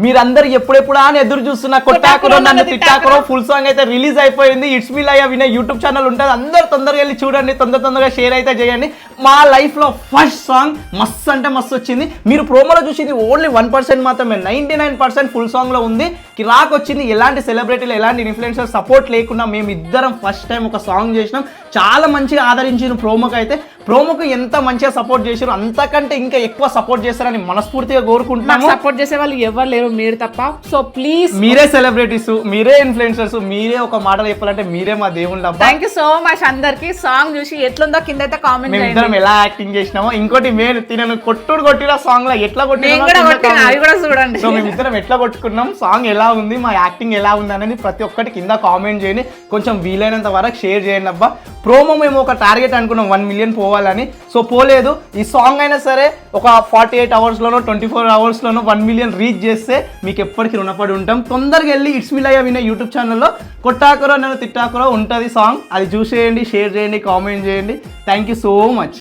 మీరందరూ ఎప్పుడెప్పుడా అని ఎదురు చూస్తున్న కొట్టాకురో నన్ను తిట్టాకురో ఫుల్ సాంగ్ అయితే రిలీజ్ అయిపోయింది. ఇట్స్ మీ లయ వినే యూట్యూబ్ ఛానల్ ఉంటుంది, అందరు తొందరగా వెళ్ళి చూడండి, తొందరగా షేర్ అయితే చేయండి. మా లైఫ్ లో ఫస్ట్ సాంగ్ మస్తు అంటే మస్తు వచ్చింది. మీరు ప్రోమోలో చూసింది ఓన్లీ 1% మాత్రమే, 99% ఫుల్ సాంగ్ లో ఉంది. కిరాక్ వచ్చింది. ఎలాంటి సెలబ్రిటీలు ఎలాంటి ఇన్ఫ్లుయెన్సర్ సపోర్ట్ లేకుండా మేము ఇద్దరం ఫస్ట్ టైం ఒక సాంగ్ చేసినాం. చాలా మంచిగా ఆదరించిన ప్రోమోకి అయితే. ప్రోమోకి ఎంత మంచిగా సపోర్ట్ చేశారు, అంతకంటే ఇంకా ఎక్కువ సపోర్ట్ చేస్తారని మనస్ఫూర్తిగా కోరుకుంటున్నాము. సపోర్ట్ చేసే వాళ్ళు ఎవరు లేరు, మీరు తప్ప. సో ప్లీజ్, మీరే సెలబ్రిటీస్, మీరే ఇన్ఫ్లుయెన్సర్స్, మీరే ఒక మాటలు చెప్పాలంటే మీరే మా దేవుళ్ళు. Thank you so much. అందరికి సాంగ్ చూసి ఎట్లుందో కింద అయితే కామెంట్ చేయండి. ఇద్దరం ఎలా యాక్టింగ్ చేసినామో. ఇంకోటి మేము తినను కొట్టిన సాంగ్ లో ఎట్లా అవి కూడా చూడండి. సో మేమిద్దరం ఎట్లా కొట్టుకున్నాం, సాంగ్ ఎలా ఉంది, మా యాక్టింగ్ ఎలా ఉంది అనేది ప్రతి ఒక్కటి కింద కామెంట్ చేయండి. కొంచెం వీలైనంత వరకు షేర్ చేయండి అబ్బా. ప్రోమో మేము ఒక టార్గెట్ అనుకున్నాం 1 మిలియన్ పోవాలని. సో పోలేదు. ఈ సాంగ్ అయినా సరే ఒక 48 అవర్స్లోనో 24 అవర్స్లోనో 1 మిలియన్ రీచ్ చేస్తే మీకు ఎప్పటికీ రుణపడి ఉంటాం. తొందరగా వెళ్ళి ఇట్స్ మీ లయ వినే యూట్యూబ్ ఛానల్లో కొట్టాకురో నన్ను తిట్టాకురో ఉంటుంది సాంగ్. అది చూసేయండి, షేర్ చేయండి, కామెంట్ చేయండి. Thank you so much.